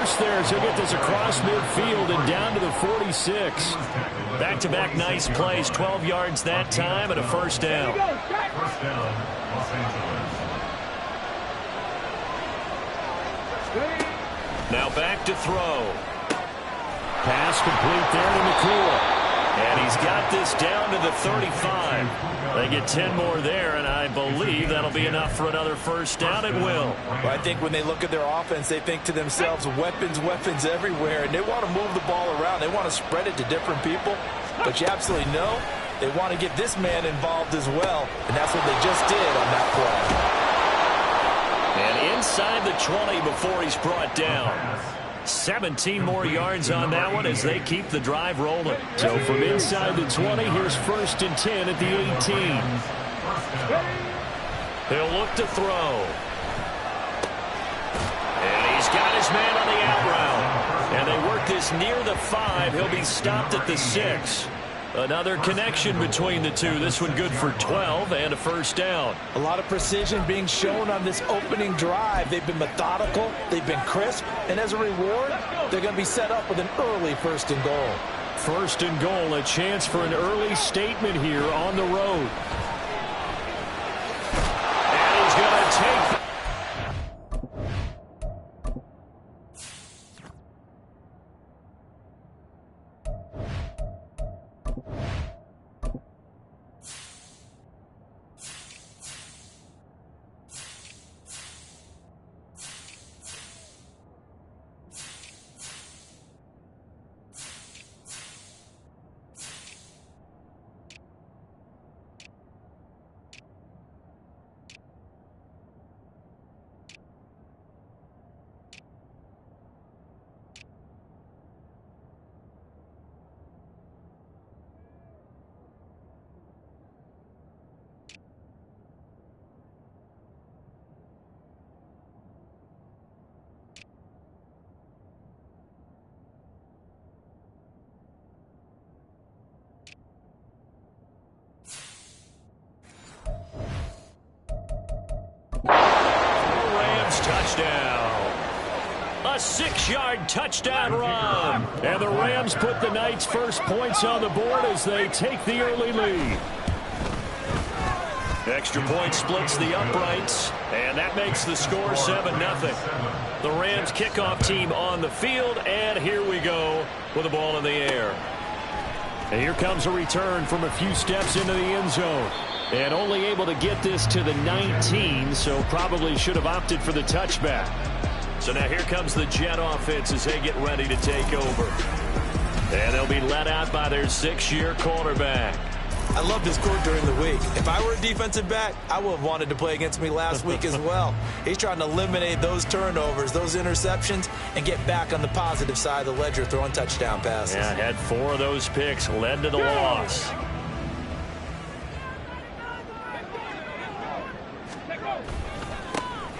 loss there as he'll get this across midfield and down to the 46. Back-to-back nice plays, 12 yards that time and a first down. First down, Los Angeles. Now back to throw. Pass complete there to McCool. And he's got this down to the 35. They get 10 more there, and I believe that'll be enough for another first down. It will. Well, I think when they look at their offense, they think to themselves, weapons, weapons everywhere, and they want to move the ball around. They want to spread it to different people, but you absolutely know they want to get this man involved as well, and that's what they just did on that play. And inside the 20 before he's brought down. 17 more yards on that one as they keep the drive rolling. So from inside the 20, here's 1st and 10 at the 18. He'll look to throw. And he's got his man on the out route. And they work this near the 5. He'll be stopped at the 6. Another connection between the two. This one good for 12 and a first down. A lot of precision being shown on this opening drive. They've been methodical, they've been crisp, and as a reward, they're going to be set up with an early 1st and goal. 1st and goal, a chance for an early statement here on the road. And he's going to take the touchdown. A 6-yard touchdown run. And the Rams put the Knights' first points on the board as they take the early lead. Extra point splits the uprights, and that makes the score 7-0. The Rams kickoff team on the field, and here we go with the ball in the air. And here comes a return from a few steps into the end zone. And only able to get this to the 19, so probably should have opted for the touchback. So now here comes the Jet offense as they get ready to take over. And they'll be led out by their 6-year quarterback. I love this court during the week. If I were a defensive back, I would have wanted to play against me last week as well. He's trying to eliminate those turnovers, those interceptions, and get back on the positive side of the ledger throwing touchdown passes. Yeah, had 4 of those picks, led to the loss.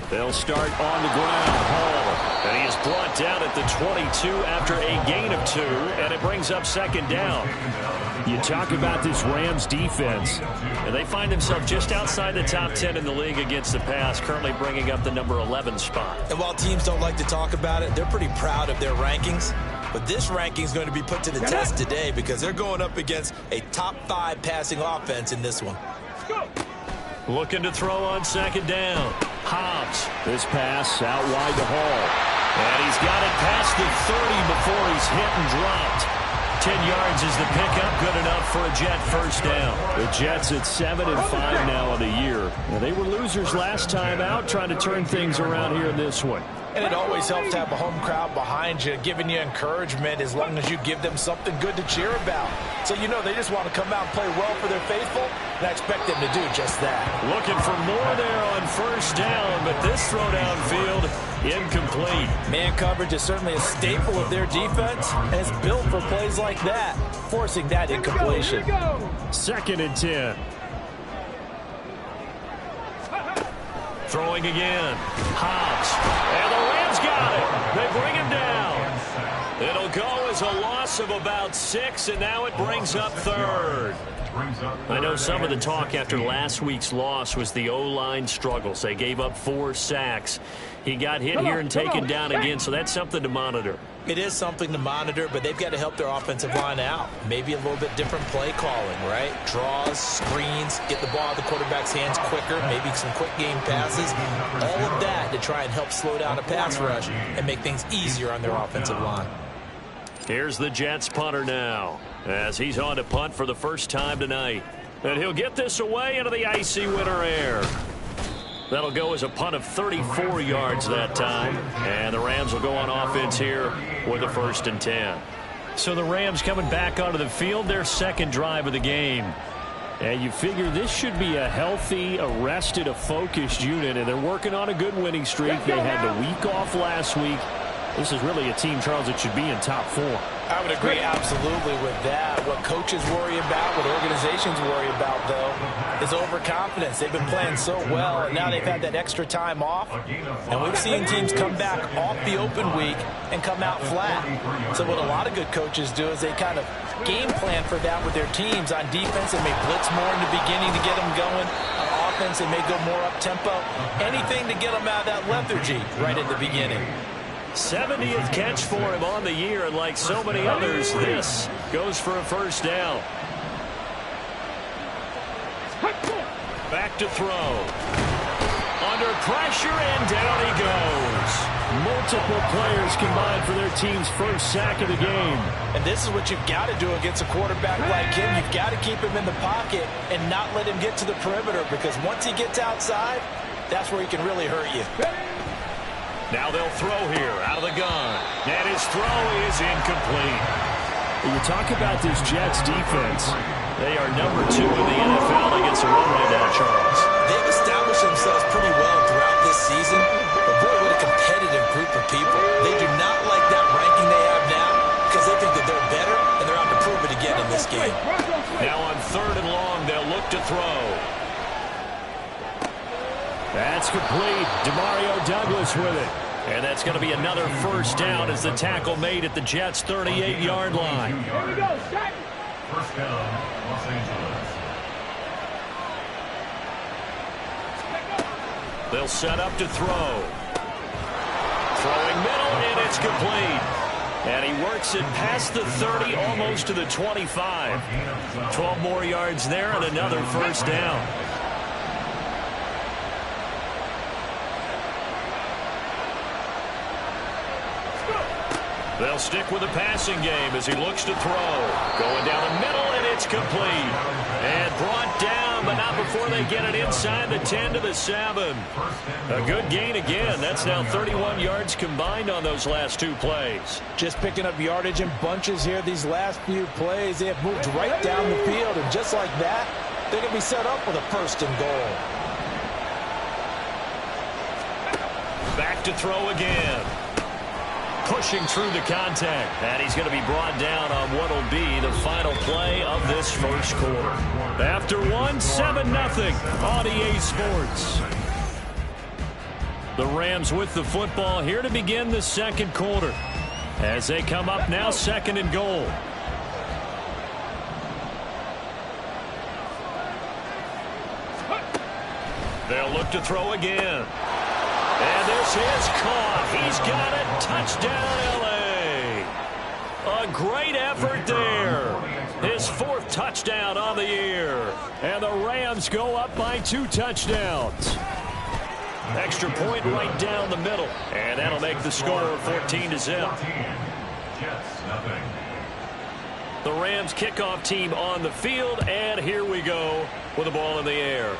They'll start on the ground. Hall. And he is brought down at the 22 after a gain of 2, and it brings up 2nd down. You talk about this Rams defense, and they find themselves just outside the top 10 in the league against the pass, currently bringing up the number 11 spot. And while teams don't like to talk about it, they're pretty proud of their rankings. But this ranking is going to be put to the test today because they're going up against a top 5 passing offense in this one. Looking to throw on 2nd down. Hobbs. This pass out wide to Hall. And he's got it past the 30 before he's hit and dropped. 10 yards is the pickup, good enough for a Jet first down. The Jets at 7-5 now on the year. Now, they were losers last time out, trying to turn things around here in this one. And it always helps to have a home crowd behind you, giving you encouragement as long as you give them something good to cheer about. So you know they just want to come out and play well for their faithful, and I expect them to do just that. Looking for more there on first down, but this throw downfield incomplete. Man coverage is certainly a staple of their defense, and it's built for plays like that, forcing that incompletion. 2nd and 10. Throwing again. Hobbs. And the Rams got it. They bring him down. It'll go as a loss of about 6, and now it brings up 3rd. I know some of the talk after last week's loss was the O-line struggles. They gave up 4 sacks. He got hit here and taken down again, so that's something to monitor. It is something to monitor, but they've got to help their offensive line out. Maybe a little bit different play calling, right? Draws, screens, get the ball out of the quarterback's hands quicker, maybe some quick game passes. All of that to try and help slow down a pass rush and make things easier on their offensive line. Here's the Jets punter now, as he's on to punt for the first time tonight. And he'll get this away into the icy winter air. That'll go as a punt of 34 yards that time. And the Rams will go on offense here with a 1st and 10. So the Rams coming back onto the field, their second drive of the game. And you figure this should be a healthy, a rested, a focused unit. And they're working on a good winning streak. They had the week off last week. This is really a team, Charles, that should be in top 4. I would agree absolutely with that. What coaches worry about, what organizations worry about, though, is overconfidence. They've been playing so well, and now they've had that extra time off. And we've seen teams come back off the open week and come out flat. So what a lot of good coaches do is they kind of game plan for that with their teams. On defense, they may blitz more in the beginning to get them going. On offense, they may go more up-tempo. Anything to get them out of that lethargy right at the beginning. 70th catch for him on the year, and like so many others, this goes for a 1st down. Back to throw. Under pressure, and down he goes. Multiple players combined for their team's 1st sack of the game. And this is what you've got to do against a quarterback like him. You've got to keep him in the pocket and not let him get to the perimeter, because once he gets outside, that's where he can really hurt you. Now they'll throw here out of the gun. And his throw is incomplete. When you talk about this Jets defense, they are number 2 in the NFL against the run right now, Charles. They've established themselves pretty well throughout this season. But boy, what a competitive group of people. They do not like that ranking they have now because they think that they're better, and they're out to prove it again in this game. Now on 3rd and long, they'll look to throw. That's complete. Demario Douglas with it. And that's going to be another 1st down as the tackle made at the Jets' 38-yard line. Here we go, set. 1st down, Los Angeles. They'll set up to throw. Throwing middle, and it's complete. And he works it past the 30, almost to the 25. 12 more yards there and another 1st down. They'll stick with the passing game as he looks to throw. Going down the middle, and it's complete. And brought down, but not before they get it inside the 10 to the 7. A good gain again. That's now 31 yards combined on those last 2 plays. Just picking up yardage in bunches here these last few plays. They have moved right down the field, and just like that, they're going to be set up with a 1st and goal. Back to throw again. Pushing through the contact, and he's going to be brought down on what will be the final play of this 1st quarter. After 7-0 on EA Sports. The Rams with the football here to begin the 2nd quarter as they come up now 2nd and goal. They'll look to throw again. And this is caught. He's got it. Touchdown, L.A. A great effort there. His 4th touchdown on the year. And the Rams go up by 2 touchdowns. Extra point right down the middle. And that'll make the score 14-0. Jets, nothing. The Rams kickoff team on the field. And here we go with the ball in the air.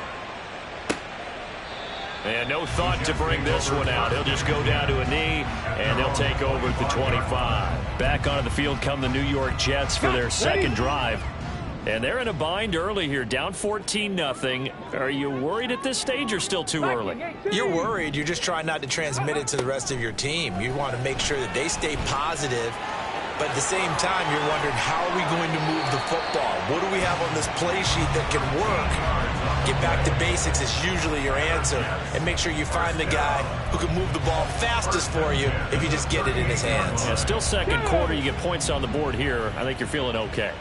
And no thought to bring this one out. He'll just go down to a knee, and they'll take over at the 25. Back onto the field come the New York Jets for their 2nd drive. And they're in a bind early here, down 14-0. Are you worried at this stage or still too early? You're worried. You're just trying not to transmit it to the rest of your team. You want to make sure that they stay positive. But at the same time, you're wondering, how are we going to move the football? What do we have on this play sheet that can work? Get back to basics is usually your answer. And make sure you find the guy who can move the ball fastest for you if you just get it in his hands. Yeah, still 2nd quarter. You get points on the board here. I think you're feeling okay.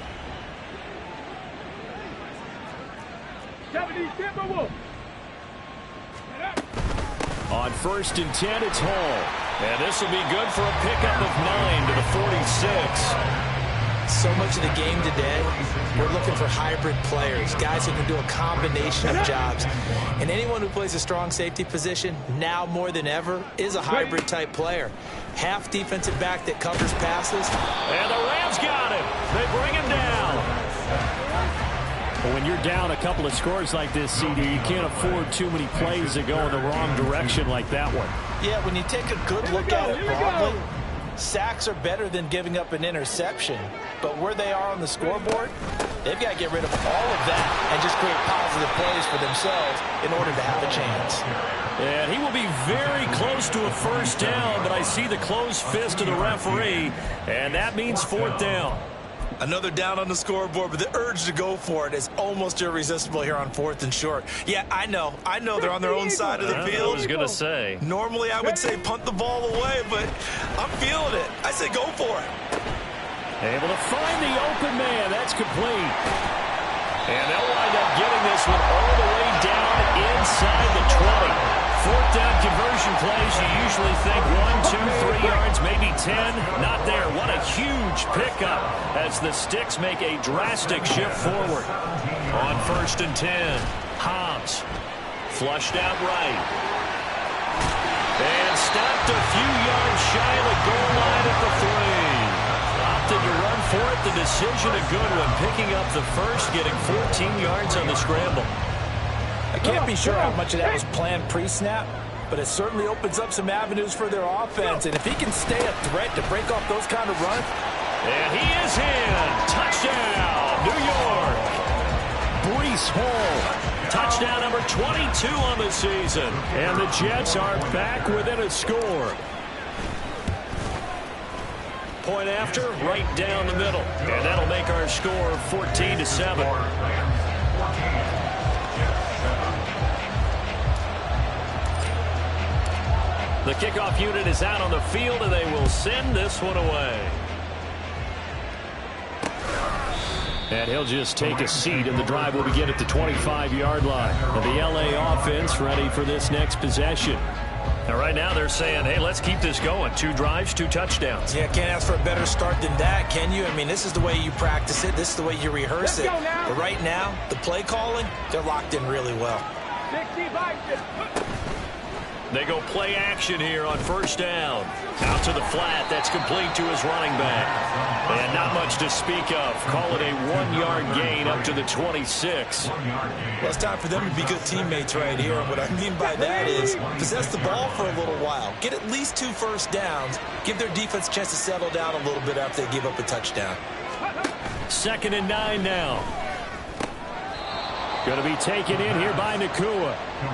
On 1st and 10, it's Hall. And this will be good for a pickup of 9 to the 46. So much of the game today, we're looking for hybrid players, guys who can do a combination of jobs. And anyone who plays a strong safety position, now more than ever, is a hybrid type player. Half defensive back that covers passes. And the Rams got him. They bring him down. But when you're down a couple of scores like this, CD, you can't afford too many plays that go in the wrong direction like that one. Yeah, when you take a good look at it broadly, sacks are better than giving up an interception. But where they are on the scoreboard, they've got to get rid of all of that and just create positive plays for themselves in order to have a chance. And he will be very close to a first down, but I see the closed fist of the referee, and that means 4th down. Another down on the scoreboard, but the urge to go for it is almost irresistible here on 4th and short. Yeah, I know they're on their own side of the field. I was going to say. Normally I would say punt the ball away, but I'm feeling it. I say go for it. Able to find the open man. That's complete. And they'll wind up getting this one all the way down inside the 20. 4th down conversion plays, you usually think 1, 2, 3 yards, maybe 10. Not there. What a huge pickup as the Sticks make a drastic shift forward. On 1st and 10, Hobbs flushed out right. And stopped a few yards shy of the goal line at the 3. Opted to run for it. The decision a good one. Picking up the first, getting 14 yards on the scramble. I can't be sure how much of that was planned pre-snap, but it certainly opens up some avenues for their offense. And if he can stay a threat to break off those kind of runs. And he is in. Touchdown, New York. Breece Hall. Touchdown number 22 on the season. And the Jets are back within a score. Point after, right down the middle. And that'll make our score 14-7. The kickoff unit is out on the field, and they will send this one away. And he'll just take a seat, and the drive will begin at the 25-yard line. And the L.A. offense ready for this next possession. And right now they're saying, hey, let's keep this going. 2 drives, 2 touchdowns. Yeah, can't ask for a better start than that, can you? I mean, this is the way you practice it. This is the way you rehearse it. But right now, the play calling, they're locked in really well. They go play action here on 1st down. Out to the flat. That's complete to his running back. And not much to speak of. Call it a 1-yard gain up to the 26. Well, it's time for them to be good teammates right here. What I mean by that is possess the ball for a little while. Get at least 2 first downs. Give their defense a chance to settle down a little bit after they give up a touchdown. 2nd and 9 now. Going to be taken in here by Nakua.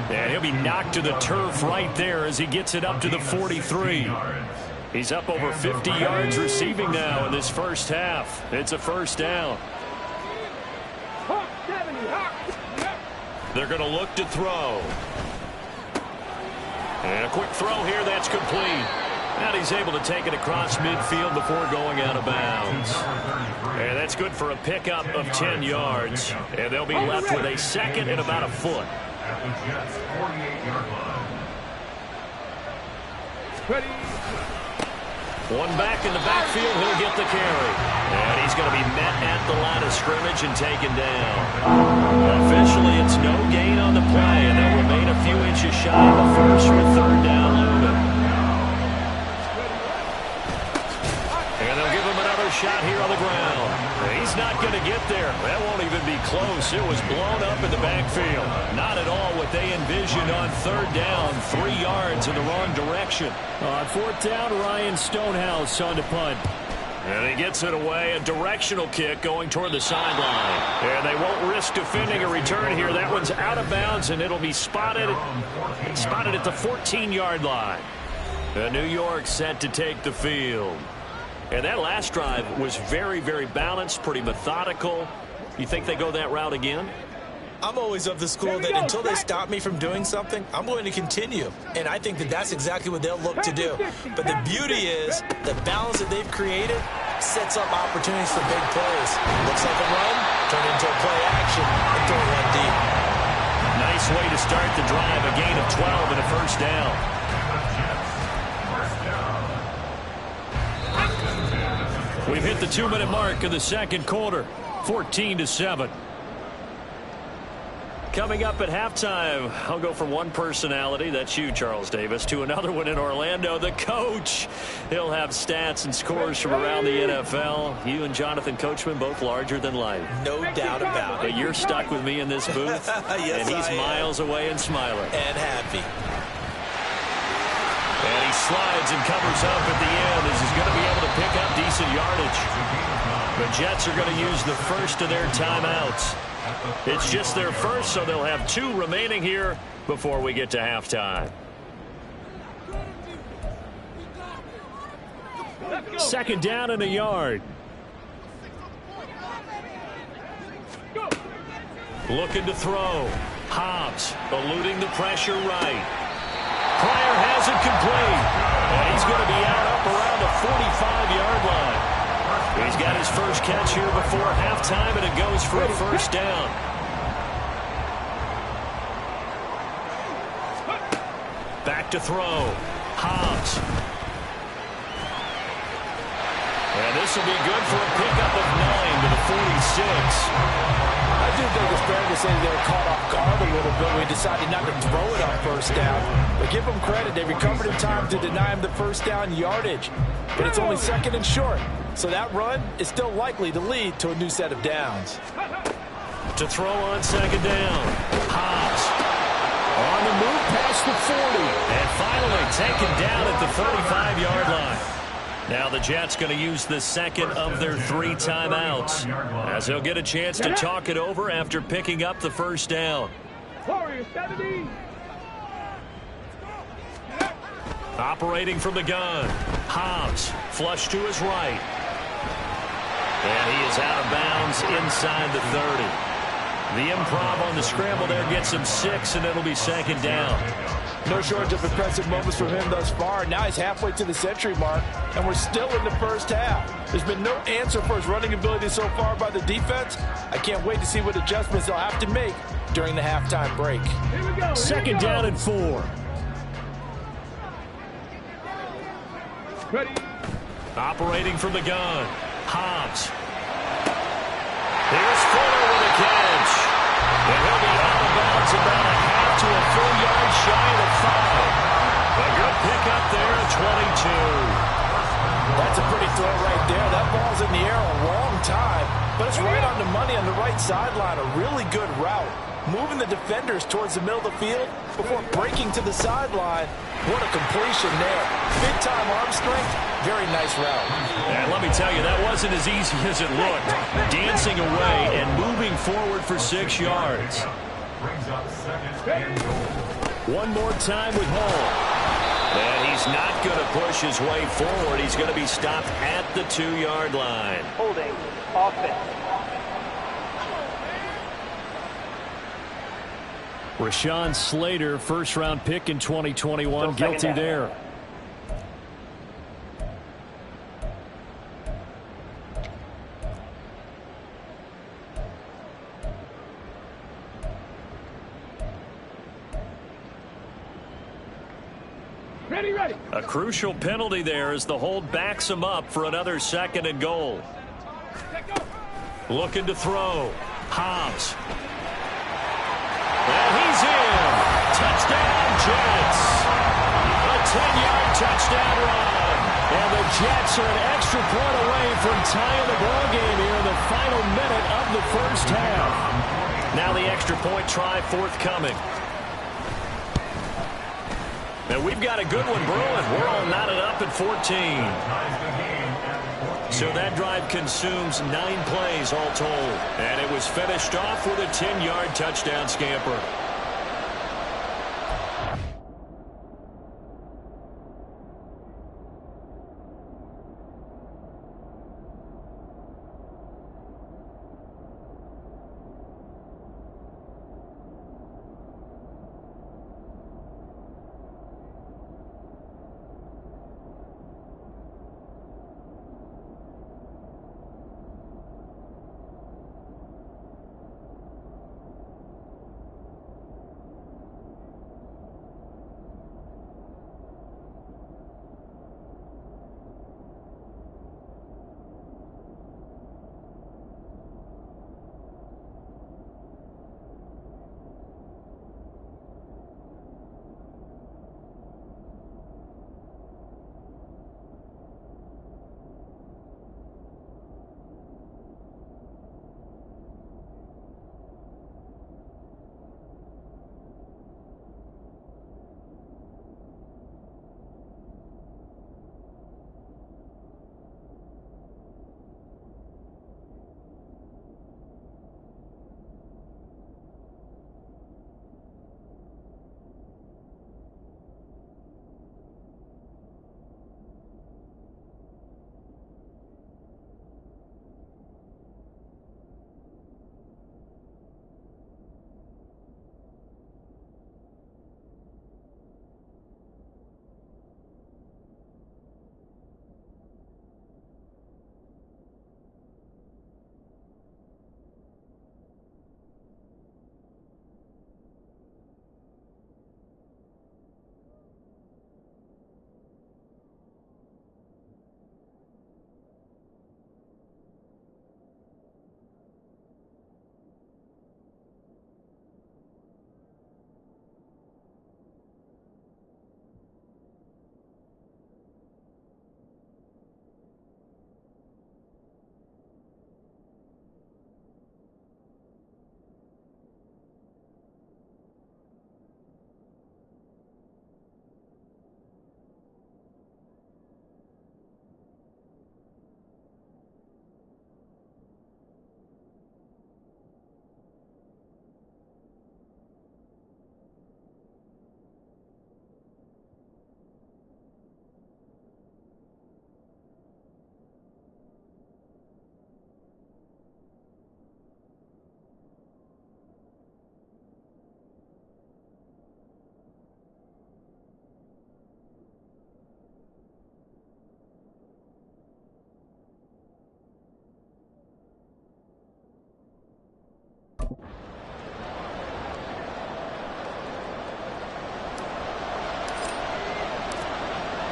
And he'll be knocked to the turf right there as he gets it up to the 43. He's up over 50 yards receiving now in this first half. It's a 1st down. They're going to look to throw. And a quick throw here, that's complete. And he's able to take it across midfield before going out of bounds. And that's good for a pickup of 10 yards. And they'll be left with a 2nd and about a foot. At the Jets' 48-yard line. One back in the backfield, he'll get the carry. And he's going to be met at the line of scrimmage and taken down. Officially, it's no gain on the play, and they'll remain a few inches shy of the first with 3rd down looming. And they'll give him another shot here on the ground. He's not going to get there. That won't even be close. It was blown up in the backfield. Not at all what they envisioned on 3rd down. 3 yards in the wrong direction. On 4th down, Ryan Stonehouse on to punt. And he gets it away. A directional kick going toward the sideline. And they won't risk defending a return here. That one's out of bounds, and it'll be spotted at the 14-yard line. And New York set to take the field. And that last drive was very, very balanced, pretty methodical. You think they go that route again? I'm always of the school that until they stop me from doing something, I'm going to continue. And I think that that's exactly what they'll look to do. But the beauty is the balance that they've created sets up opportunities for big plays. Looks like a run, turn into a play action, and throw one deep. Nice way to start the drive. A gain of 12 and a first down. We've hit the 2-minute mark of the second quarter. 14-7. Coming up at halftime, I'll go from one personality, that's you, Charles Davis, to another one in Orlando, the coach. He'll have stats and scores from around the NFL. You and Jonathan Coachman, both larger than life. No doubt about it. But you're stuck with me in this booth, yes, and he's miles away and smiling. And happy. And he slides and covers up at the end as he's going to be able to pick up decent yardage. The Jets are going to use the first of their timeouts. It's just their first, so they'll have 2 remaining here before we get to halftime. Second down and a yard. Looking to throw. Hobbs eluding the pressure right. Pryor has it complete. And he's going to be out up around the 45-yard line. He's got his first catch here before halftime, and it goes for a first down. Back to throw. Hobbs. And this will be good for a pickup of 9 to the 46. I do think it's fair to say they were caught off guard a little bit. We decided not to throw it on first down. But give them credit. They recovered in time to deny him the first down yardage. But it's only second and short. So that run is still likely to lead to a new set of downs. To throw on second down. Hobbs on the move past the 40. And finally taken down at the 45-yard line. Now the Jets going to use the second of their 3 timeouts, as they'll get a chance to talk it over after picking up the first down. Operating from the gun. Hobbs flush to his right. And he is out of bounds inside the 30. The improv on the scramble there gets him 6, and it'll be second down. No shortage of impressive moments from him thus far. Now he's halfway to the century mark, and we're still in the first half. There's been no answer for his running ability so far by the defense. I can't wait to see what adjustments they'll have to make during the halftime break. Second down and 4. Ready. Operating from the gun. Hobbs. Here's Fuller with a catch. And he'll be out of bounds about a half to a full yard shy of the 5. A good pickup there at 22. That's a pretty throw right there. That ball's in the air a long time, but it's right on the money on the right sideline. A really good route. Moving the defenders towards the middle of the field before breaking to the sideline. What a completion there. Big-time arm strength. Very nice route. And let me tell you, that wasn't as easy as it looked. Dancing away and moving forward for 6 yards. One more time with Hall. And he's not going to push his way forward. He's going to be stopped at the 2-yard line. Holding. Offense. Rashawn Slater, first-round pick in 2021, guilty there. Ready. A crucial penalty there as the hold backs him up for another 2nd and goal. Looking to throw. Hobbs. And he's in. Touchdown, Jets. A 10-yard touchdown run. And the Jets are an extra point away from tying the ball game here in the final minute of the first half. Now the extra point try forthcoming. And we've got a good one brewing. We're all knotted up at 14. So that drive consumes 9 plays all told. And it was finished off with a 10-yard touchdown scamper.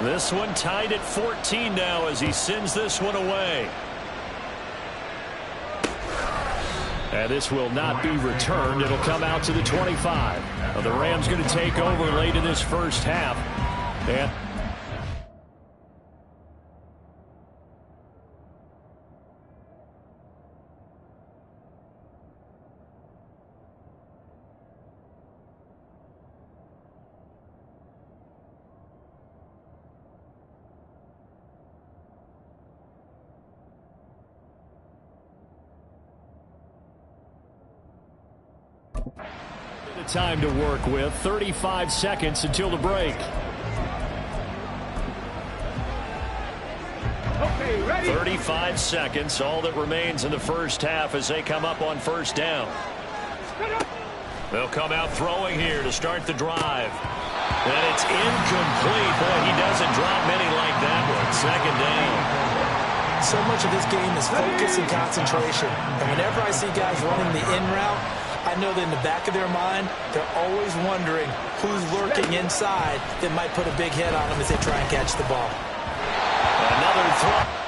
This one tied at 14 now as he sends this one away. And this will not be returned. It'll come out to the 25. The Rams going to take over late in this first half. And time to work with. 35 seconds until the break. Okay, ready? 35 seconds, all that remains in the first half as they come up on first down. They'll come out throwing here to start the drive. And it's incomplete. Boy, he doesn't drop many like that one. Second down. So much of this game is focus and concentration. And whenever I see guys running the in route, I know that in the back of their mind, they're always wondering who's lurking inside that might put a big hit on them as they try and catch the ball. Another throw.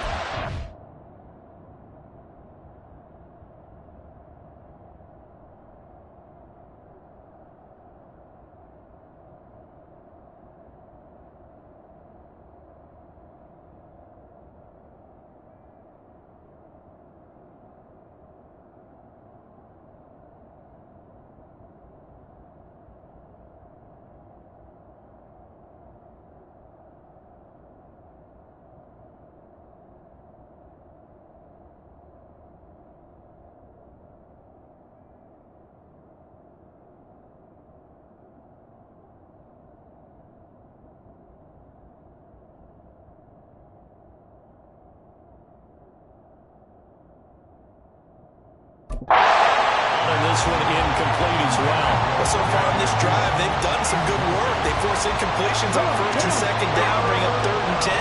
And this one incomplete as well. Well, so far in this drive, they've done some good work. They force incompletions on first and second down, bring up 3rd and 10.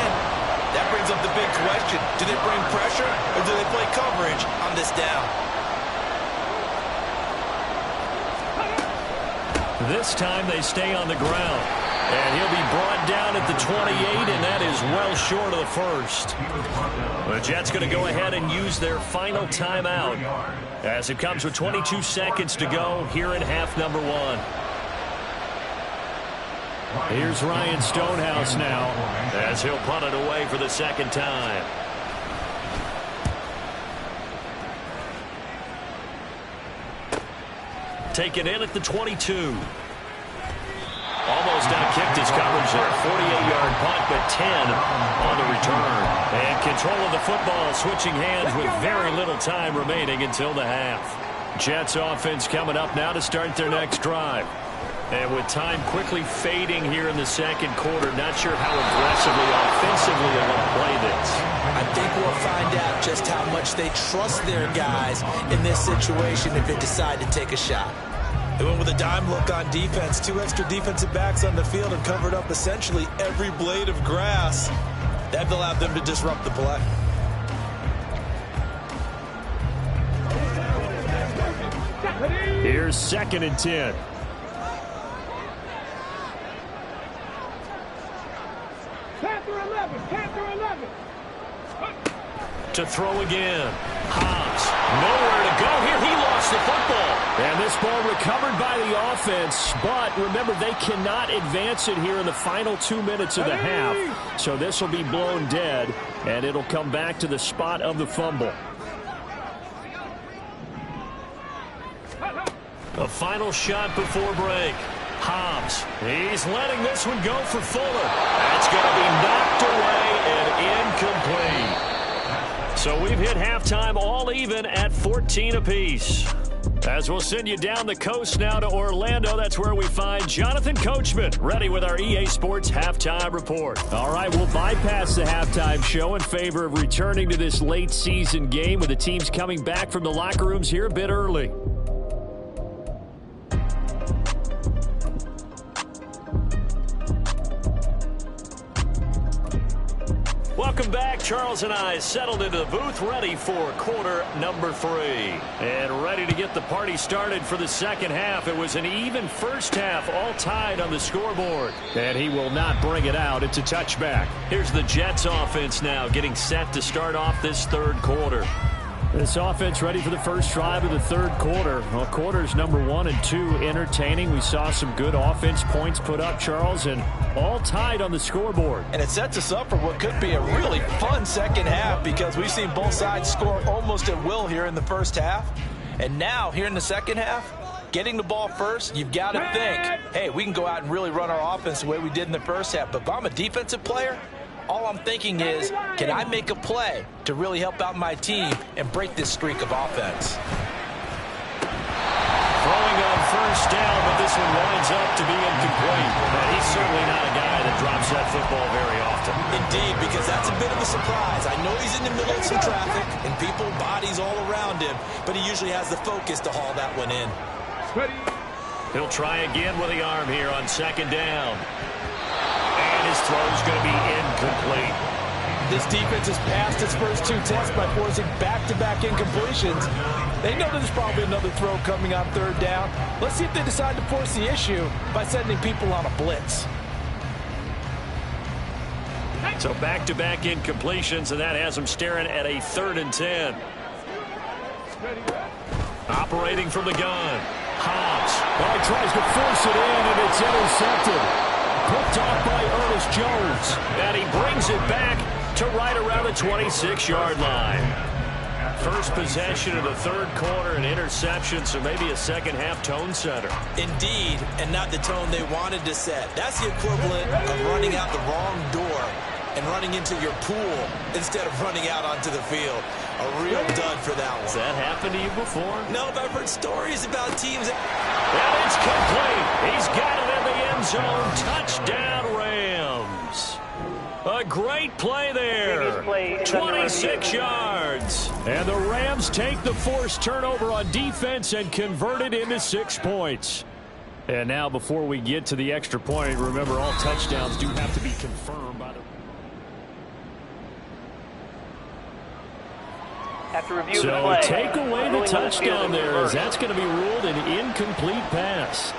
That brings up the big question. Do they bring pressure or do they play coverage on this down? This time they stay on the ground. And he'll be brought down at the 28, and that is well short of the first. The Jets going to go ahead and use their final timeout as it comes with 22 seconds to go here in half number 1. Here's Ryan Stonehouse now as he'll punt it away for the second time. Taken in at the 22. Almost outkicked his coverage there. 48-yard punt, but 10 on the return. And control of the football switching hands with very little time remaining until the half. Jets offense coming up now to start their next drive. And with time quickly fading here in the second quarter, not sure how aggressively, offensively they want to play this. I think we'll find out just how much they trust their guys in this situation if they decide to take a shot. They went with a dime look on defense. 2 extra defensive backs on the field and covered up essentially every blade of grass. That allowed them to disrupt the play. Here's 2nd and 10. Panther 11, Panther 11. To throw again. Hobbs, nowhere to go here. He lost the football. And this ball recovered by the offense, but remember, they cannot advance it here in the final 2 minutes of the half. So this will be blown dead, and it'll come back to the spot of the fumble. A final shot before break. Hobbs, he's letting this one go for Fuller. That's going to be knocked away and incomplete. So we've hit halftime all even at 14 apiece. As we'll send you down the coast now to Orlando, that's where we find Jonathan Coachman ready with our EA Sports Halftime Report. All right, we'll bypass the halftime show in favor of returning to this late season game with the teams coming back from the locker rooms here a bit early. Welcome back. Charles and I settled into the booth, ready for quarter number 3. And ready to get the party started for the second half. It was an even first half, all tied on the scoreboard. And he will not bring it out. It's a touchback. Here's the Jets offense now, getting set to start off this third quarter. This offense ready for the first drive of the third quarter. Well, quarters number 1 and 2 entertaining. We saw some good offense points put up, Charles, and all tied on the scoreboard. And it sets us up for what could be a really fun second half because we've seen both sides score almost at will here in the first half. And now, here in the second half, getting the ball first, you've got to think, hey, we can go out and really run our offense the way we did in the first half. But if I'm a defensive player, all I'm thinking is, can I make a play to really help out my team and break this streak of offense? Throwing on first down, but this one winds up to be incomplete. But he's certainly not a guy that drops that football very often. Indeed, because that's a bit of a surprise. I know he's in the middle of some traffic and people, bodies all around him, but he usually has the focus to haul that one in. He'll try again with the arm here on second down. And his throw is going to be incomplete. This defense has passed its first 2 tests by forcing back-to-back incompletions. They know there's probably another throw coming on third down. Let's see if they decide to force the issue by sending people on a blitz. So back-to-back incompletions, and that has them staring at a 3rd and 10. Operating from the gun. Hobbs. Well, he tries to force it in, and it's intercepted. Picked off by Ernest Jones. And he brings it back to right around the 26-yard line. First possession of the third quarter, an interception, so maybe a second-half tone setter. Indeed, and not the tone they wanted to set. That's the equivalent of running out the wrong door and running into your pool instead of running out onto the field. A real dud for that one. Has that happened to you before? No, but I've heard stories about teams. And it's complete. He's got it in the end zone. Touchdown, Rams. A great play there. 26 yards. And the Rams take the forced turnover on defense and convert it into 6 points. And now, before we get to the extra point, remember all touchdowns do have to be confirmed by the... So take away the touchdown there, as that's going to be ruled an incomplete pass.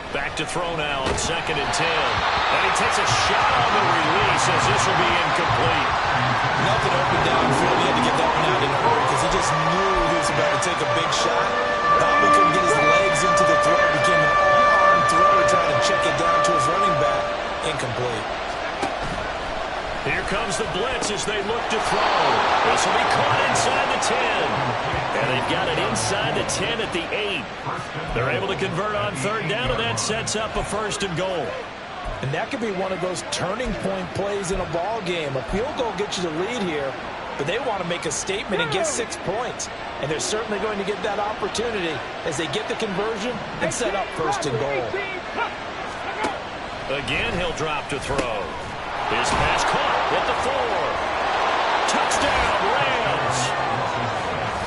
Back to throw now on 2nd and 10. And he takes a shot on the release as this will be incomplete. Nothing open downfield. He had to get that one out in a hurry because he just knew he was about to take a big shot. Probably couldn't get his legs into the throw. It became an all-arm throw, trying to check it down to his running back. Incomplete. Here comes the blitz as they look to throw. This will be caught inside the 10. And they've got it inside the 10 at the 8. They're able to convert on third down, and that sets up a 1st and goal. And that could be one of those turning point plays in a ball game. A field goal gets you the lead here, but they want to make a statement and get 6 points. And they're certainly going to get that opportunity as they get the conversion and set up 1st and goal. Again, he'll drop to throw. His pass caught at the 4. Touchdown, Rams.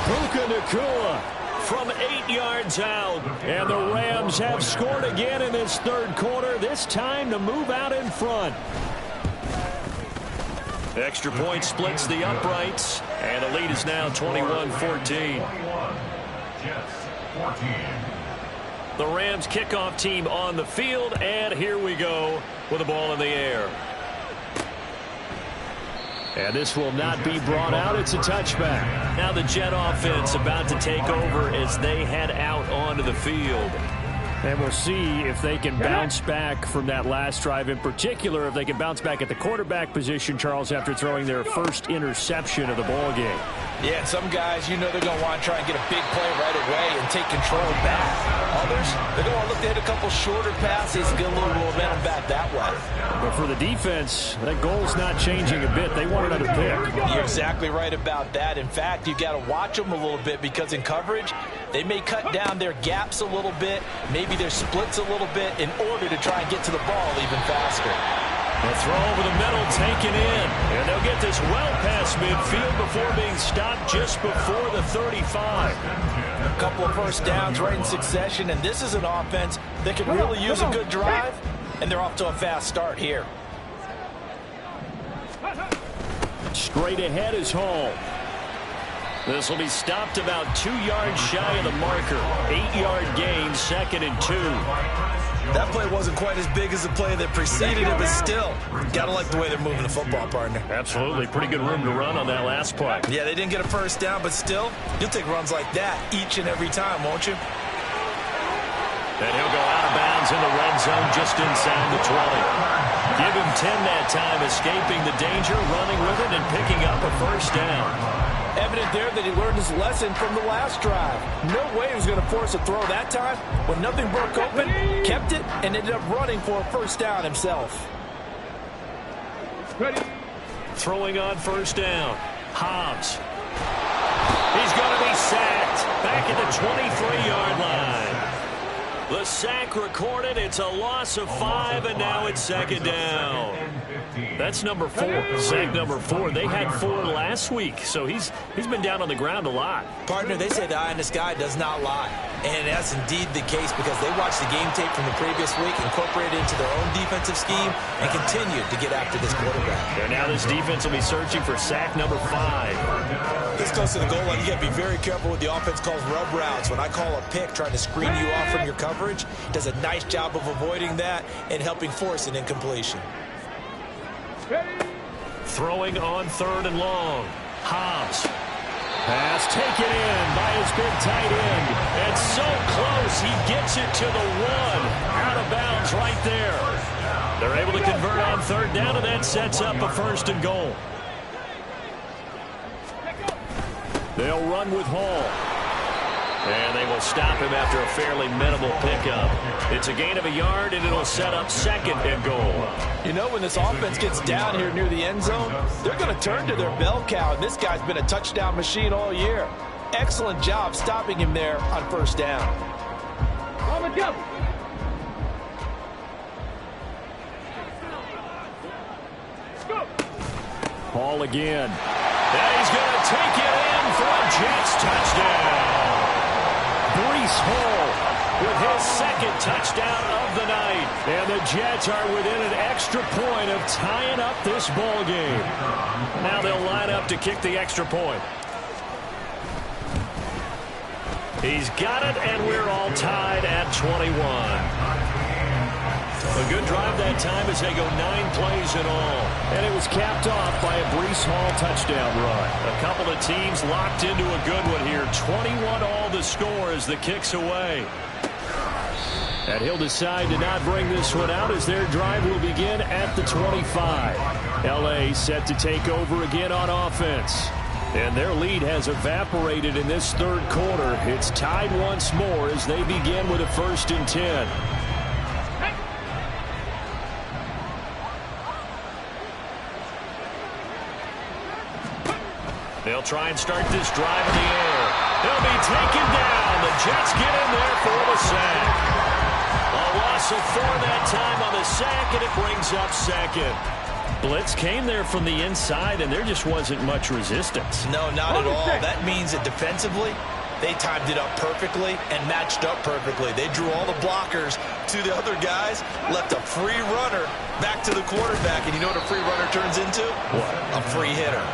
Puka Nacua from 8 yards out. And the Rams have scored again in this third quarter, this time to move out in front. Extra point splits the uprights, and the lead is now 21-14. The Rams kickoff team on the field, and here we go with the ball in the air. And this will not be brought out. It's a touchback. Now the Jet offense about to take over as they head out onto the field. And we'll see if they can bounce back from that last drive, in particular, if they can bounce back at the quarterback position, Charles, after throwing their first interception of the ball game. Yeah, and some guys, you know they're going to want to try and get a big play right away and take control back. Others, they're going to look to hit a couple shorter passes and get a little momentum back that way. But for the defense, that goal's not changing a bit. They want another pick. You're exactly right about that. In fact, you've got to watch them a little bit because in coverage, they may cut down their gaps a little bit, maybe their splits a little bit in order to try and get to the ball even faster. The throw over the middle taken in. And they'll get this well past midfield before being stopped just before the 35. A couple of first downs right in succession, and this is an offense that can really use a good drive, and they're off to a fast start here. Straight ahead is Hall. This will be stopped about 2 yards shy of the marker. 8-yard gain, 2nd and 2. That play wasn't quite as big as the play that preceded it, but still, got to like the way they're moving the football, partner. Absolutely. Pretty good room to run on that last play. Yeah, they didn't get a first down, but still, you'll take runs like that each and every time, won't you? And he'll go out of bounds in the red zone just inside the 20. Give him 10 that time, escaping the danger, running with it, and picking up a first down. Evident there that he learned his lesson from the last drive. No way he was going to force a throw that time. When nothing broke open, kept it, and ended up running for a first down himself. Ready. Throwing on first down. Hobbs. He's going to be sacked back at the 23-yard line. The sack recorded. It's a loss of 5, and now it's 2nd down. That's number 4. Sack number 4. They had 4 last week, so he's been down on the ground a lot. Partner, they say the eye in the sky does not lie. And that's indeed the case because they watched the game tape from the previous week, incorporated it into their own defensive scheme, and continued to get after this quarterback. And now this defense will be searching for sack number 5. This close to the goal line, you got to be very careful with the offense calls rub routes. When I call a pick trying to screen you off from your coverage, does a nice job of avoiding that and helping force an incompletion. Throwing on 3rd and long. Hobbs. Pass taken in by his big tight end. And so close, he gets it to the 1. Out of bounds right there. They're able to convert on 3rd down, and that sets up a 1st and goal. They'll run with Hall. And they will stop him after a fairly minimal pickup. It's a gain of a yard, and it'll set up 2nd and goal. You know, when this offense gets down here near the end zone, they're going to turn to their bell cow, and this guy's been a touchdown machine all year. Excellent job stopping him there on 1st down. Hall again. And he's going to take it in for a Jets touchdown. Breece Hall with his 2nd touchdown of the night. And the Jets are within an extra point of tying up this ball game. Now they'll line up to kick the extra point. He's got it, and we're all tied at 21. A good drive that time as they go 9 plays in all. And it was capped off by a Breece Hall touchdown run. A couple of teams locked into a good one here. 21-all the score as the kick's away. And he'll decide to not bring this one out as their drive will begin at the 25. L.A. set to take over again on offense. And their lead has evaporated in this 3rd quarter. It's tied once more as they begin with a 1st and 10. They'll try and start this drive in the air. They'll be taken down. The Jets get in there for the sack. A loss of 4 that time on the sack, and it brings up 2nd. Blitz came there from the inside, and there just wasn't much resistance. No, not at all. That means that defensively, they timed it up perfectly and matched up perfectly. They drew all the blockers to the other guys, left a free runner back to the quarterback, and you know what a free runner turns into? What? A free hitter.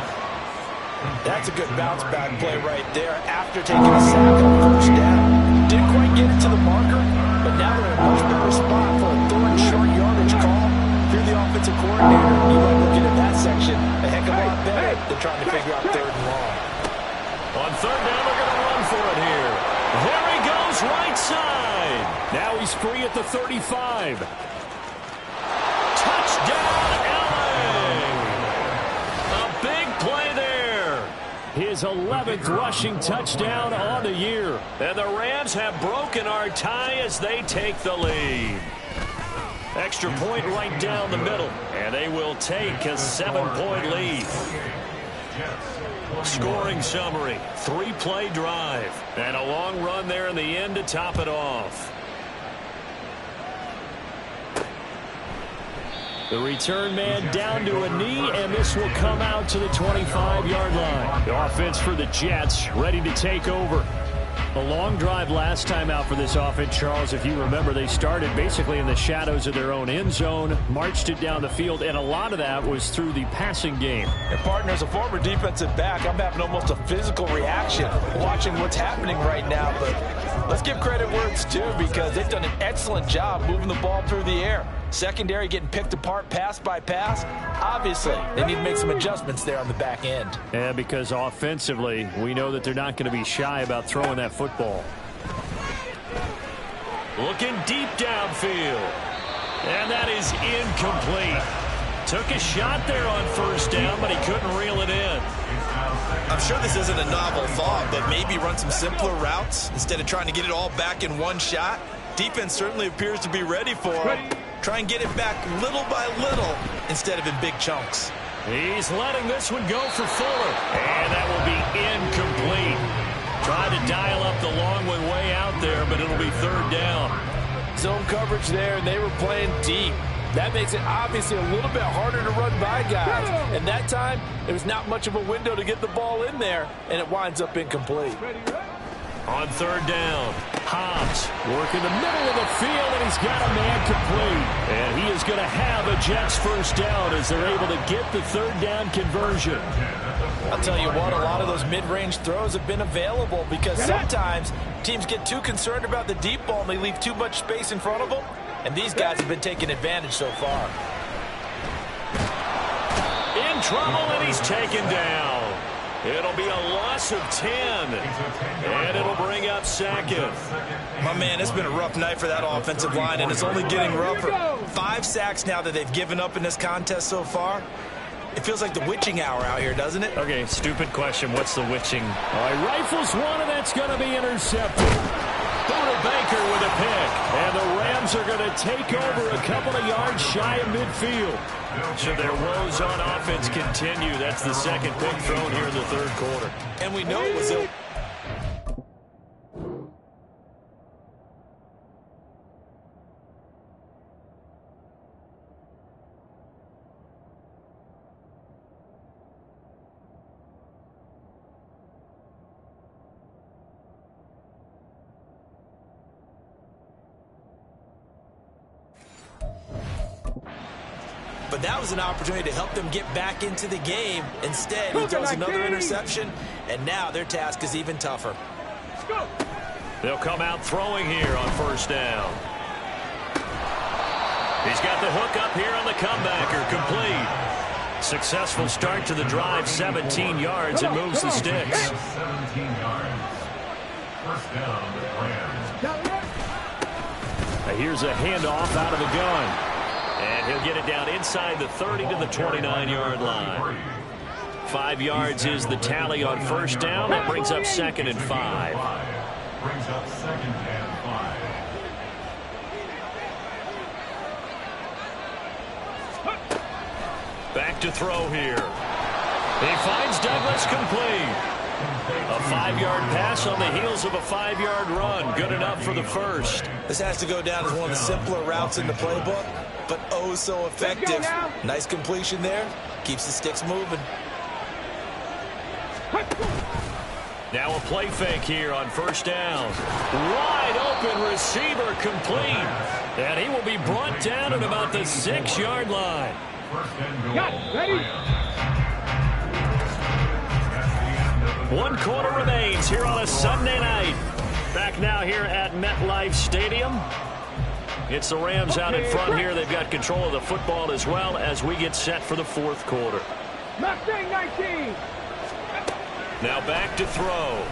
That's a good bounce back play right there after taking a sack on 1st down. Didn't quite get it to the marker, but now they're in a much better spot for a 3rd short yardage call. If you're the offensive coordinator, you might look at that section a heck of a lot better than trying to figure out 3rd and long. On 3rd down, they're going to run for it here. There he goes, right side. Now he's free at the 35. Touchdown, LA. A big play there. His 11th rushing touchdown on the year. And the Rams have broken our tie as they take the lead. Extra point right down the middle. And they will take a 7-point lead. Scoring summary. 3-play drive. And a long run there in the end to top it off. The return man down to a knee, and this will come out to the 25-yard line. The offense for the Jets ready to take over. A long drive last time out for this offense, Charles. If you remember, they started basically in the shadows of their own end zone, marched it down the field, and a lot of that was through the passing game. And partner, as a former defensive back, I'm having almost a physical reaction watching what's happening right now. But let's give credit where it's due, because they've done an excellent job moving the ball through the air. Secondary getting picked apart pass by pass. Obviously, they need to make some adjustments there on the back end. And because offensively, we know that they're not going to be shy about throwing that football. Looking deep downfield. And that is incomplete. Took a shot there on first down, but he couldn't reel it in. I'm sure this isn't a novel thought, but maybe run some simpler routes instead of trying to get it all back in one shot. Defense certainly appears to be ready for him. Try and get it back little by little instead of in big chunks. He's letting this one go for Fuller. And that will be incomplete. Tried to dial up the long one way out there, but it'll be third down. Zone coverage there, and they were playing deep. That makes it obviously a little bit harder to run by guys. And that time, there was not much of a window to get the ball in there, and it winds up incomplete. On third down, Hobbs Working the middle of the field, and he's got a man complete. and he is going to have a Jets first down as they're able to get the third down conversion. I'll tell you what, a lot of those mid-range throws have been available because sometimes teams get too concerned about the deep ball and they leave too much space in front of them, and these guys have been taking advantage so far. In trouble, and he's taken down. It'll be a loss of 10, and it'll bring up second. My man, it's been a rough night for that offensive line, and it's only getting rougher. 5 sacks now that they've given up in this contest so far. It feels like the witching hour out here, doesn't it? Okay, stupid question. What's the witching? All right, rifles one, and that's going to be intercepted. Buda Baker with a pick. And the Rams are going to take over a couple of yards shy of midfield. Should their woes on offense continue, that's the second pick thrown here in the third quarter. And we know it was ill. But that was an opportunity to help them get back into the game. Instead, he throws another interception, and now their task is even tougher. They'll come out throwing here on first down. He's got the hook up here on the comebacker, complete. Successful start to the drive, 17 yards, and moves the sticks. 17 yards. First down, Rams. Here's a handoff out of the gun. And he'll get it down inside the 30 to the 29-yard line. 5 yards is the tally on first down. That brings up second and 5. Brings up second and 5. Back to throw here. He finds Douglas complete. A 5-yard pass on the heels of a 5-yard run. Good enough for the first. This has to go down as one of the simpler routes in the playbook, but oh so effective. Nice completion there. Keeps the sticks moving. Now a play fake here on first down. Wide open receiver complete. And he will be brought down at about the 6-yard line. First and goal. Got ready. 1 quarter remains here on a Sunday night. Back now here at MetLife Stadium. It's the Rams out in front here. They've got control of the football as well as we get set for the fourth quarter. Mustang 19. Now back to throw.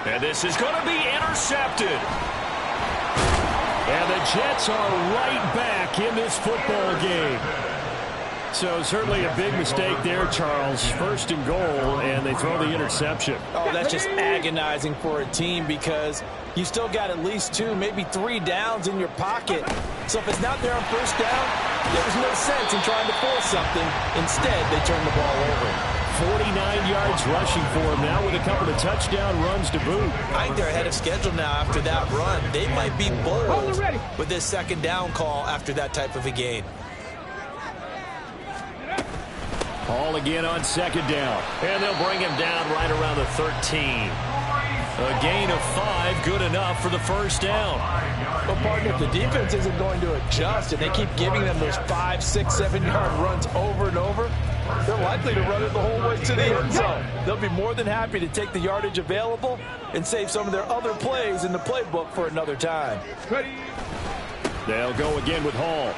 And this is going to be intercepted. And the Jets are right back in this football game. So certainly a big mistake there, Charles. First and goal, and they throw the interception. Oh, that's just agonizing for a team because you still got at least 2, maybe 3 downs in your pocket. So if it's not there on first down, there was no sense in trying to force something. Instead, they turn the ball over. 49 yards rushing for him now with a couple of touchdown runs to boot. I think they're ahead of schedule now after that run. They might be bold with this second down call after that type of a gain. Ball again on second down. And they'll bring him down right around the 13. A gain of 5, good enough for the first down. Well, partner, if the defense isn't going to adjust and they keep giving them those 5, 6, 7-yard runs over and over, they're likely to run it the whole way to the end zone. They'll be more than happy to take the yardage available and save some of their other plays in the playbook for another time. They'll go again with Hall.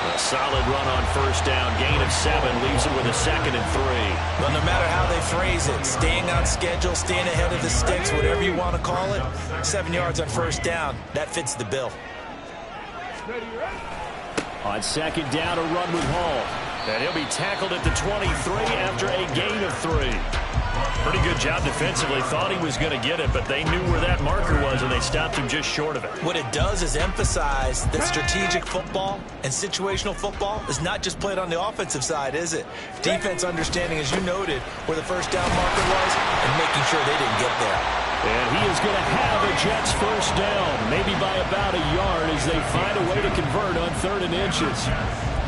A solid run on first down. Gain of 7 leaves it with a 2nd and 3. Well, no matter how they phrase it, staying on schedule, staying ahead of the sticks, whatever you want to call it, 7 yards on first down, that fits the bill. On 2nd down, a run with Hall. And he'll be tackled at the 23 after a gain of 3. Pretty good job defensively. Thought he was going to get it, but they knew where that marker was, and they stopped him just short of it. What it does is emphasize that strategic football and situational football is not just played on the offensive side, is it? Defense understanding, as you noted, where the first down marker was and making sure they didn't get there. And he is going to have a Jets first down, maybe by about a yard as they find a way to convert on 3rd and inches.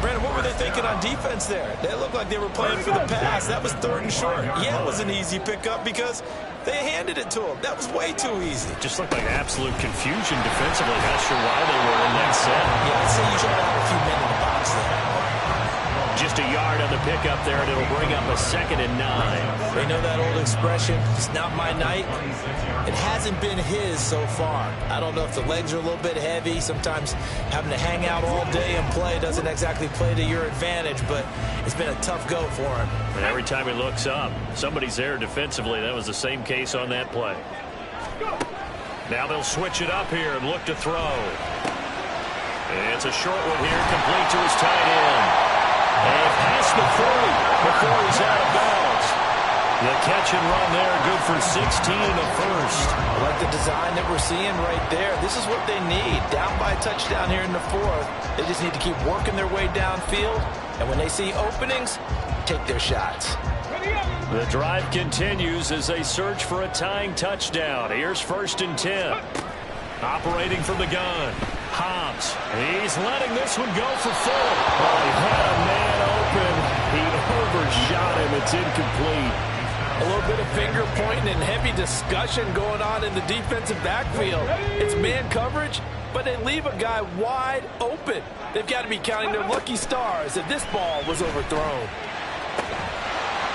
Brandon, what were they thinking on defense there? They looked like they were playing for the pass. That was 3rd and short. Yeah, it was an easy pickup because they handed it to him. That was way too easy. Just looked like absolute confusion defensively. Not sure why they were in that set. Yeah, I'd say you should have a few men in the box there. Just a yard on the pickup there, and it'll bring up a 2nd and 9. They know that old expression, it's not my night. It hasn't been his so far. I don't know if the legs are a little bit heavy. Sometimes having to hang out all day and play doesn't exactly play to your advantage, but it's been a tough go for him. And every time he looks up, somebody's there defensively. That was the same case on that play. Now they'll switch it up here and look to throw. And it's a short one here, complete to his tight end. And past the 40 before he's out of bounds. The catch and run there, good for 16 and a first. I like the design that we're seeing right there. This is what they need. Down by a touchdown here in the 4th. They just need to keep working their way downfield. And when they see openings, take their shots. The drive continues as they search for a tying touchdown. Here's 1st and 10. Operating from the gun. Hobbs. He's letting this one go for full. Oh, he had a man open. He overshot him. It's incomplete. A little bit of finger pointing and heavy discussion going on in the defensive backfield. It's man coverage, but they leave a guy wide open. They've got to be counting their lucky stars if this ball was overthrown.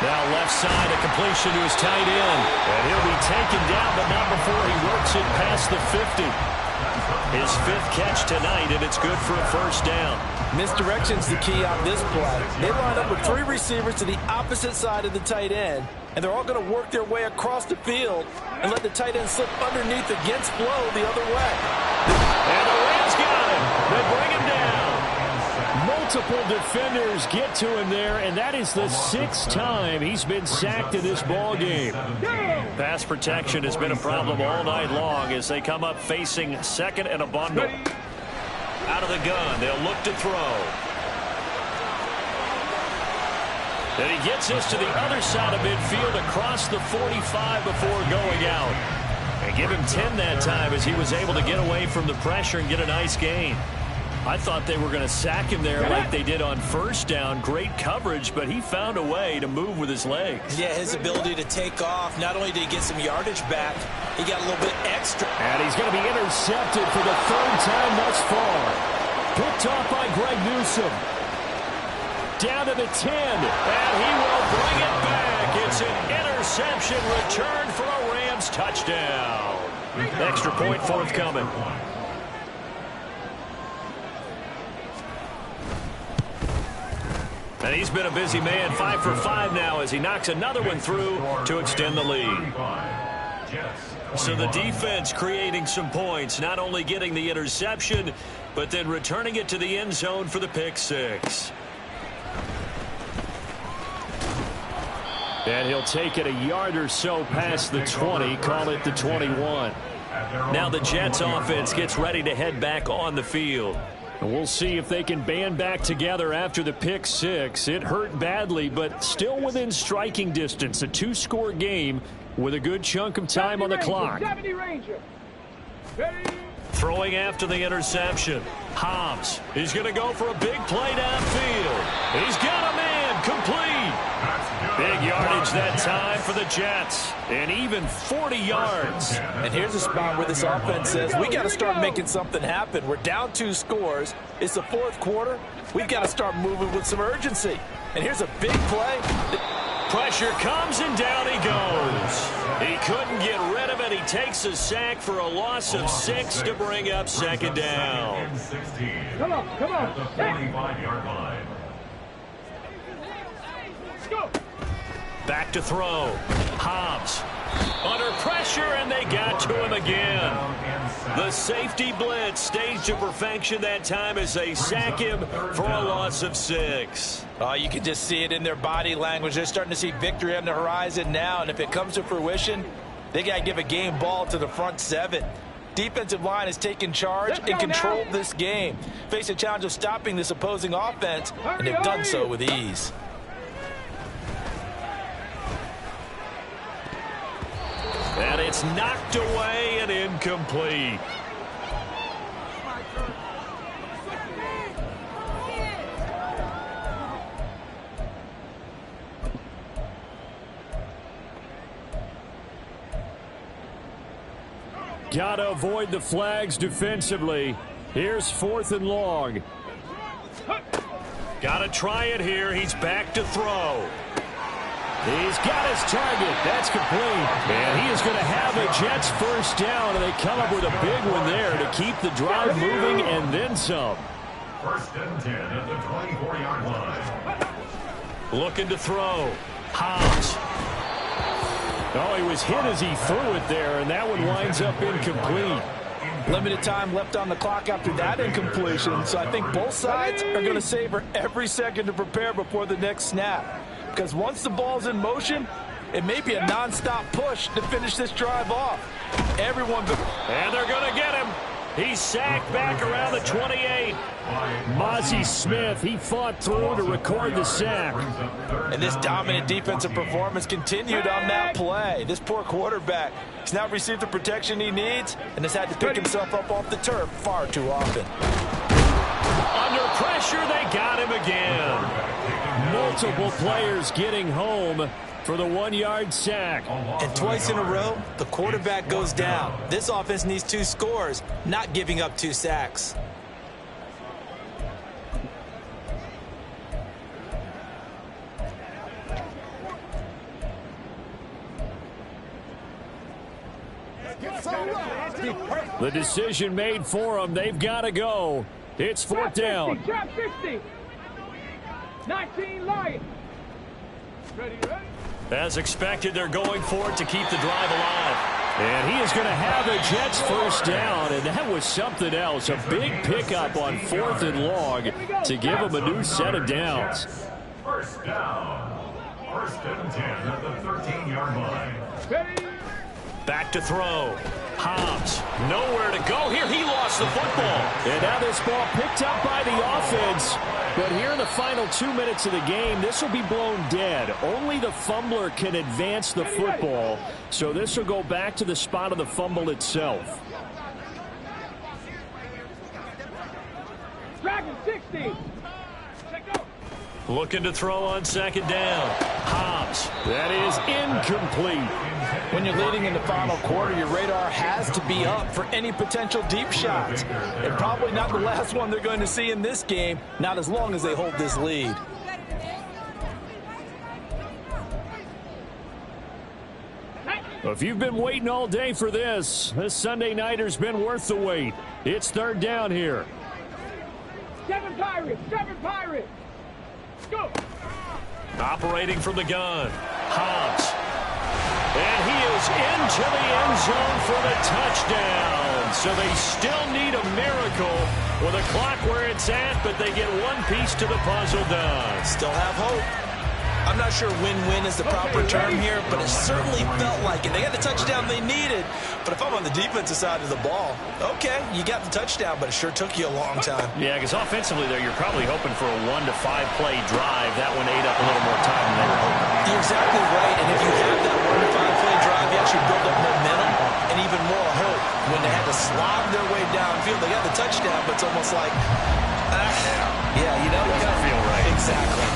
Now left side, a completion to his tight end. And he'll be taken down, but not before he works it past the 50. His 5th catch tonight, and it's good for a first down. Misdirection's the key on this play. They line up with 3 receivers to the opposite side of the tight end, and they're all going to work their way across the field and let the tight end slip underneath against flow the other way. And the Rams got him. They bring him down. Multiple defenders get to him there, and that is the 6th time he's been sacked in this ball game. Pass protection has been a problem all night long as they come up facing 2nd and a bundle. Out of the gun, they'll look to throw. And he gets this to the other side of midfield across the 45 before going out. And give him 10 that time as he was able to get away from the pressure and get a nice gain. I thought they were going to sack him there like they did on first down. Great coverage, but he found a way to move with his legs. Yeah, his ability to take off. Not only did he get some yardage back, he got a little bit extra. And he's going to be intercepted for the 3rd time thus far. Picked off by Greg Newsome. Down to the 10, and he will bring it back. It's an interception return for a Rams touchdown. Extra point forthcoming. And he's been a busy man, 5 for 5 now as he knocks another one through to extend the lead. So the defense creating some points, not only getting the interception, but then returning it to the end zone for the pick 6. And he'll take it a yard or so past the 20, call it the 21. Now the Jets offense gets ready to head back on the field. And we'll see if they can band back together after the pick 6. It hurt badly, but still within striking distance. A 2-score game with a good chunk of time on the clock. Throwing after the interception. Hobbs. He's going to go for a big play downfield. He's got a man complete. Big yardage that time for the Jets. And even 40 yards. And here's a spot where this offense says, we got to start making something happen. We're down 2 scores. It's the 4th quarter. We've got to start moving with some urgency. And here's a big play. Pressure comes and down he goes. He couldn't get rid of it. He takes a sack for a loss of 6 to bring up 2nd down. Come on. At the 45-yard line. Go. Back to throw. Hobbs under pressure, and they got to him again. The safety blitz staged to perfection that time as they sack him for a loss of 6. Oh, you can just see it in their body language. They're starting to see victory on the horizon now, and if it comes to fruition, they got to give a game ball to the front 7. Defensive line has taken charge and controlled this game. Face a challenge of stopping this opposing offense, and they've done so with ease. And it's knocked away and incomplete. Gotta avoid the flags defensively. Here's 4th and long. Gotta try it here. He's back to throw. He's got his target. That's complete. And he is going to have a Jets first down, and they come up with a big one there to keep the drive moving and then some. 1st and 10 at the 24-yard line. Looking to throw. Hobbs. Oh, he was hit as he threw it there, and that one winds up incomplete. Limited time left on the clock after that incompletion, so I think both sides are going to savor every second to prepare before the next snap. Because once the ball's in motion, it may be a nonstop push to finish this drive off. Everyone... And they're going to get him. He's sacked back around the 28. Mozzie Smith, he fought through to record the sack. And this dominant defensive performance continued on that play. This poor quarterback has now received the protection he needs and has had to pick himself up off the turf far too often. Under pressure, they got him again. Multiple players getting home for the 1-yard sack. And twice in a row, the quarterback goes down. This offense needs 2 scores, not giving up 2 sacks. The decision made for them. They've got to go. It's 4th down. Trap 60. 19 Lions. Ready? As expected, they're going for it to keep the drive alive. And he is going to have a Jets first down, and that was something else. A big pickup on 4th and long to give him a new set of downs. First down. 1st and 10 at the 13-yard line. Ready? Back to throw. Hobbs, nowhere to go here. He lost the football. And now this ball picked up by the offense. But here in the final 2 minutes of the game, this will be blown dead. Only the fumbler can advance the football. So this will go back to the spot of the fumble itself. Dragon 60. Looking to throw on 2nd down. Hobbs. That is incomplete. When you're leading in the final quarter, your radar has to be up for any potential deep shots. And probably not the last one they're going to see in this game, not as long as they hold this lead. If you've been waiting all day for this Sunday nighter's been worth the wait. It's 3rd down here. 7 Pirates. 7 Pirates. Go. Operating from the gun. Hobbs. And he is into the end zone for the touchdown. So they still need a miracle with a clock where it's at, but they get one piece to the puzzle done. Still have hope. I'm not sure win-win is the proper term here, but it certainly felt like it. They got the touchdown they needed. But if I'm on the defensive side of the ball, okay, you got the touchdown, but it sure took you a long time. Yeah, because offensively there, you're probably hoping for a 1 to 5 play drive. That one ate up a little more time than they were hoping. You're exactly right, and if you have that 1 to 5 play drive, you actually build up momentum and even more hope. When they had to slog their way downfield, they got the touchdown, but it's almost like, yeah, you know, Doesn't feel right. Exactly.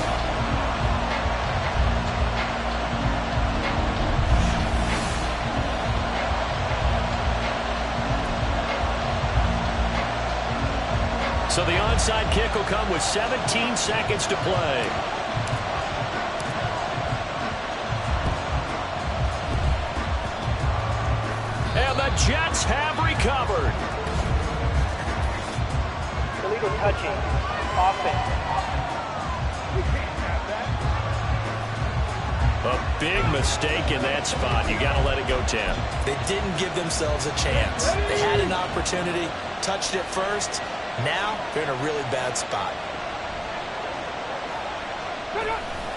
onside kick will come with 17 seconds to play. And the Jets have recovered. Illegal touching. Offense. A big mistake in that spot. You got to let it go, Tim. They didn't give themselves a chance. They had an opportunity, touched it first. Now they're in a really bad spot.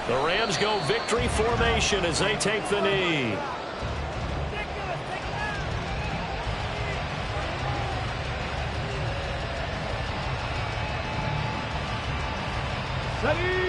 The Rams go victory formation as they take the knee. Ready?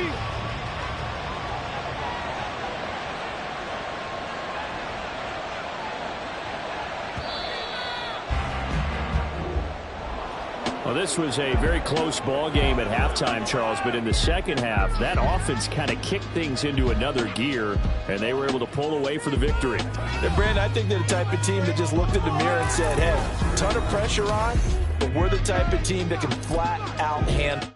Well, this was a very close ball game at halftime, Charles, but in the second half, that offense kind of kicked things into another gear, and they were able to pull away for the victory. And Brandon, I think they're the type of team that just looked in the mirror and said, hey, ton of pressure on, but we're the type of team that can flat out handle